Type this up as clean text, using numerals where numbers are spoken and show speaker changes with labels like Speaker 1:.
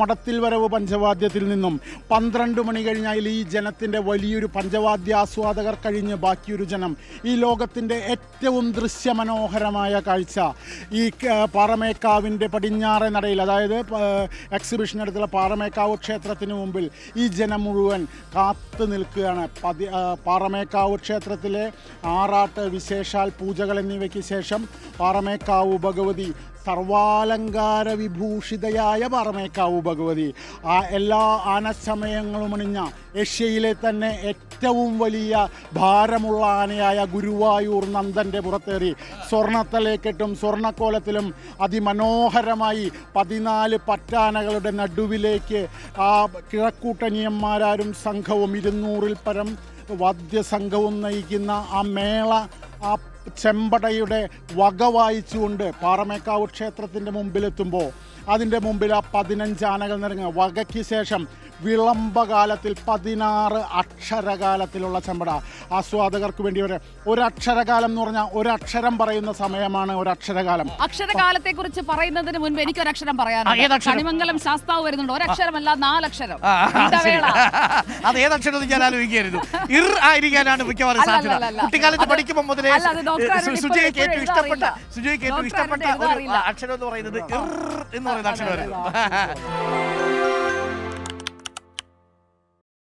Speaker 1: മഠത്തിൽ വരവ് പഞ്ചവാദ്യത്തിൽ നിന്നും 12 മണി കഴിഞ്ഞാൽ ഈ ജനത്തിൻ്റെ വലിയൊരു പഞ്ചവാദ്യാസ്വാദകർ കഴിഞ്ഞ് ബാക്കിയൊരു ജനം, ഈ ലോകത്തിൻ്റെ ഏറ്റവും ദൃശ്യമനോഹരമായ കാഴ്ച ഈ പാറമേക്കാവിൻ്റെ പടിഞ്ഞാറെ നടയിൽ, അതായത് എക്സിബിഷനടുത്തുള്ള പാറമേക്കാവ് ക്ഷേത്രത്തിന് മുമ്പിൽ ഈ ജനം മുഴുവൻ കാത്തു നിൽക്കുകയാണ്. പാറമേക്കാവ് ക്ഷേത്രത്തിലെ ആറാട്ട്, വിശേഷാൽ പൂജകൾ എന്നിവയ്ക്ക് ശേഷം പാറമേക്കാവ് ഭഗവതി, സർവാലങ്കാര വിഭൂഷിതയായ പാറമേക്കാവ് ഭഗവതി, ആ എല്ലാ ആനച്ചമയങ്ങളും അണിഞ്ഞ ഏഷ്യയിലെ തന്നെ ഏറ്റവും വലിയ ഭാരമുള്ള ആനയായ ഗുരുവായൂർ നന്ദൻ്റെ പുറത്തേറി സ്വർണ്ണത്തലേക്കെട്ടും സ്വർണ്ണക്കോലത്തിലും അതിമനോഹരമായി 14 പറ്റാനകളുടെ നടുവിലേക്ക് ആ കിഴക്കൂട്ടനിയന്മാരും സംഘവും 200-ൽ പരം വാദ്യസംഘവും നയിക്കുന്ന ആ മേള, ആ ചെമ്പടയുടെ വക വായിച്ചുകൊണ്ട് പാറമേക്കാവ് ക്ഷേത്രത്തിൻ്റെ മുമ്പിലെത്തുമ്പോൾ അതിൻ്റെ മുമ്പിൽ ആ 15 ആനകൾ നിറങ്ങുക. വകയ്ക്ക് ശേഷം വിളംബകാലത്തിൽ 16 അക്ഷരകാലത്തിലുള്ള ചെമ്പട ആസ്വാദകർക്ക് വേണ്ടി ഒരക്ഷരകാലം എന്ന് പറഞ്ഞാൽ ഒരക്ഷരം പറയുന്ന സമയമാണ് ഒരക്ഷരകാലം.
Speaker 2: അക്ഷരകാലത്തെ കുറിച്ച് പറയുന്നതിന് മുൻപ് എനിക്കൊരക്ഷരം പറയാനുണ്ട്. കണിമംഗലം ശാസ്താവ് വരുന്നുണ്ട്. ഒരക്ഷരമല്ല, 4 അക്ഷരം.
Speaker 3: അത് ഏതക്ഷരം ഞാൻ ആലോചിക്കായിരുന്നു. ആയിരിക്കാനാണ് മിക്കവാറും സാധ്യത. കുട്ടിക്കാലത്ത് പഠിക്കുമ്പോൾ മുതലേ സുജയ്ക്ക് ഏറ്റവും ഇഷ്ടപ്പെട്ട ഒരു അക്ഷരം എന്ന് പറയുന്നത് എന്ന് പറയുന്ന അക്ഷരമായിരുന്നു.